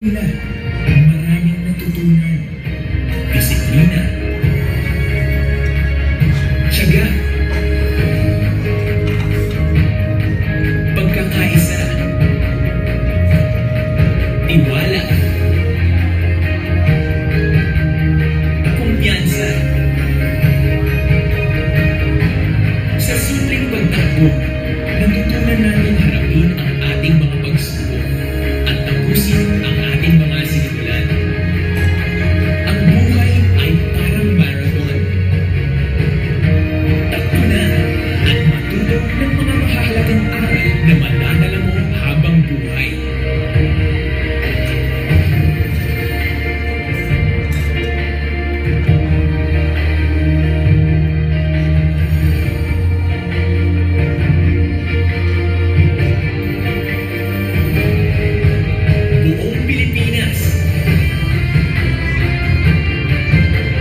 nila ang maraming natutunan. Disiplina, tiyaga, pagkakaisa, tiwala, kumpiyansa. Sa simpleng pagtakbo, natutunan natin harapin ang ating mga pagsubok at tapusin ang ating mga sinimulan. Ang buhay ay parang marathon. Takbo na at matuto ng mga mahalagang aral na madadala mo habang buhay. Buong Pilipinas,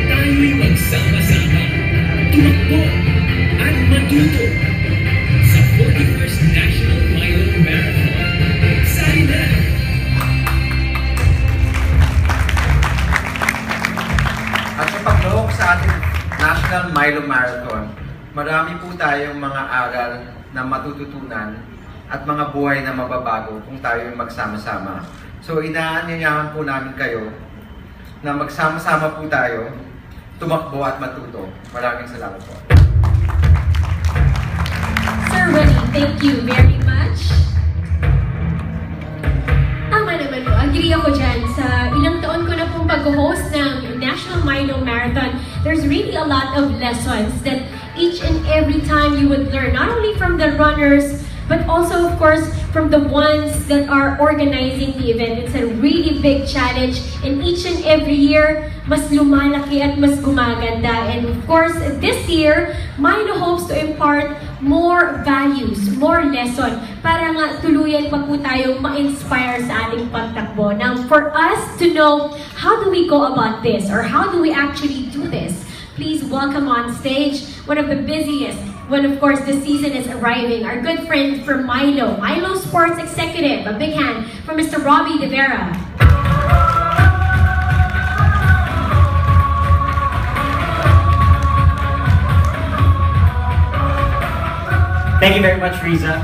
tayo'y magsama-sama, tumakbo at matuto sa 41st National MILO Marathon. Sali na! At sa paglahok sa ating National MILO Marathon, marami po tayong mga aral na matututunan at mga buhay na mababago kung tayo magsama-sama. So inaanyayahan po namin kayo na magsama-sama po tayo, tumakbo at matuto. Maraming salamat po. Sir Willie, thank you very much. Tama naman po, agree ako dyan. Sa ilang taon ko na pong pag-host ng National MILO Marathon, there's really a lot of lessons that each and every time you would learn, not only from the runners, but also, of course, from the ones that are organizing the event. It's a really big challenge, and each and every year, mas lumalaki at mas gumaganda. And of course, this year, MILO hopes to impart more values, more lesson, para nga tuluyan pa po tayong ma-inspire sa ating pagtakbo. Now, for us to know, how do we go about this, or how do we actually do this? Please welcome on stage one of the busiest, when of course the season is arriving, our good friend from MILO, MILO Sports Executive. A big hand for Mr. Robbie De Vera. Thank you very much, Riza.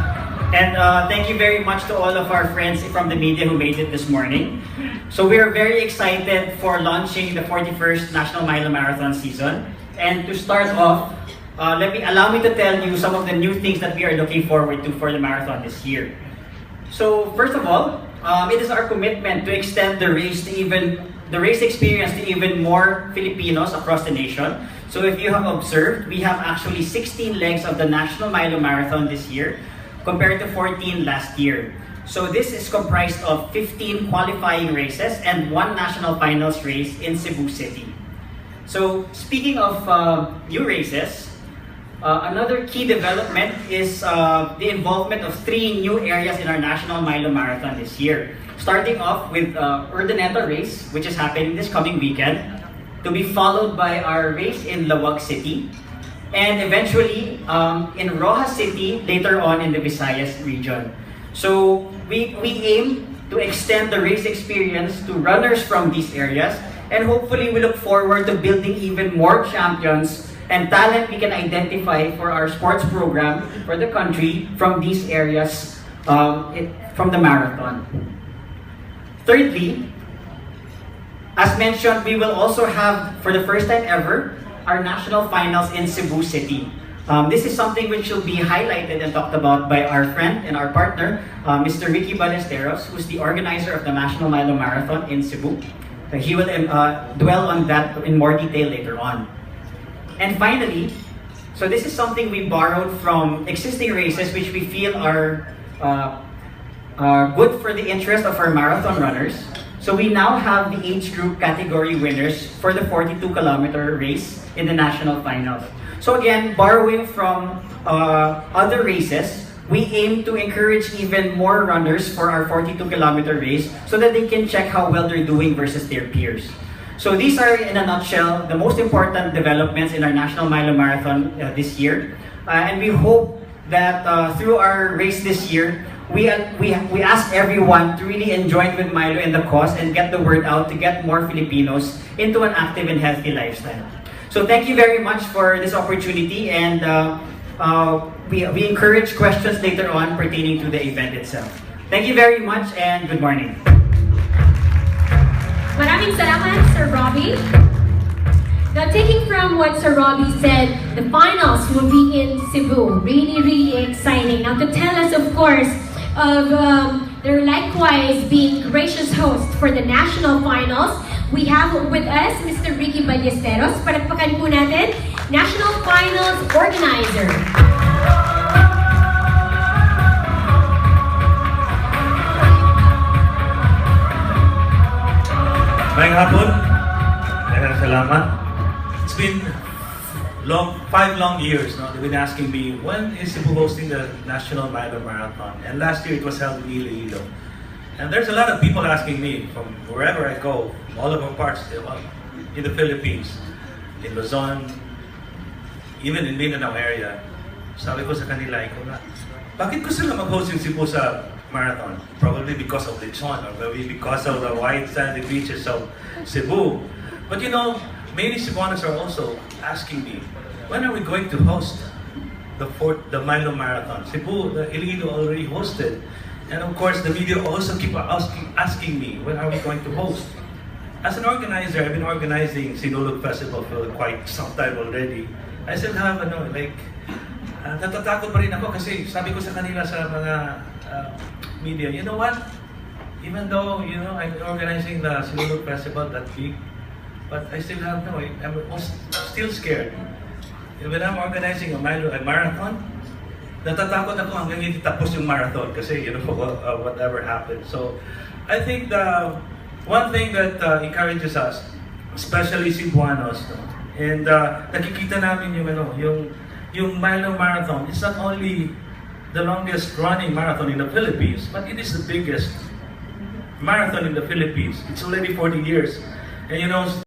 And thank you very much to all of our friends from the media who made it this morning. So we are very excited for launching the 41st National MILO Marathon season. And to start off, allow me to tell you some of the new things that we are looking forward to for the marathon this year. So first of all, it is our commitment to extend the race experience to even more Filipinos across the nation. So if you have observed, we have actually 16 legs of the National MILO Marathon this year compared to 14 last year. So this is comprised of 15 qualifying races and 1 national finals race in Cebu City. So speaking of new races, another key development is the involvement of 3 new areas in our National MILO Marathon this year. Starting off with Urdaneta race, which is happening this coming weekend, to be followed by our race in Lawag City, and eventually in Rojas City later on in the Visayas region. So we aim to extend the race experience to runners from these areas, and hopefully we look forward to building even more champions and talent we can identify for our sports program for the country from these areas from the marathon. Thirdly, as mentioned, we will also have, for the first time ever, our national finals in Cebu City. This is something which will be highlighted and talked about by our friend and our partner, Mr. Ricky Ballesteros, who's the organizer of the National MILO Marathon in Cebu. He will dwell on that in more detail later on. And finally, so this is something we borrowed from existing races which we feel are good for the interest of our marathon runners. So we now have the age group category winners for the 42-kilometer race in the national finals. So again, borrowing from other races, we aim to encourage even more runners for our 42-kilometer race so that they can check how well they're doing versus their peers. So these are, in a nutshell, the most important developments in our National MILO Marathon this year. And we hope that through our race this year, we ask everyone to really join with Milo in the cause and get the word out to get more Filipinos into an active and healthy lifestyle. So thank you very much for this opportunity, and we encourage questions later on pertaining to the event itself. Thank you very much and good morning. Maraming salamat, Sir Robbie. Now, taking from what Sir Robbie said, the finals will be in Cebu. Really, really exciting. Now, to tell us, of course, of they're likewise being gracious host for the national finals, we have with us Mr. Ricky Ballesteros. Palakpakan po natin, National Finals Organizer. Maayong hapon. Maraming salamat. It's been 5 long years. No? They've been asking me, when is Cebu hosting the National MILO Marathon? And last year it was held in Iloilo. And there's a lot of people asking me from wherever I go, all over parts in the Philippines, in Luzon, even in Mindanao area. Sabi ko sa kanila, bakit ko sila mag-host yung Cebu sa marathon? Probably because of lechon, or maybe because of the white sandy beaches of Cebu. But you know, many Cebuanos are also asking me, when are we going to host the MILO Marathon? Cebu, the Iloilo already hosted. And of course, the media also keep asking me, when are we going to host? As an organizer, I've been organizing Sinulog Festival for quite some time already. I still have, natatakot pa rin ako kasi sabi ko sa kanila sa mga media, you know what? Even though, I'm organizing the Sinulog Festival that week, but I still have, I'm still scared. When I'm organizing a marathon, natatakot ako hanggang hindi tapos yung marathon kasi, whatever happens. So, I think the one thing that encourages us, especially Cebuanos, and nakikita namin yung MILO Marathon, it's not only the longest running marathon in the Philippines, but it is the biggest marathon in the Philippines. It's already 40 years. And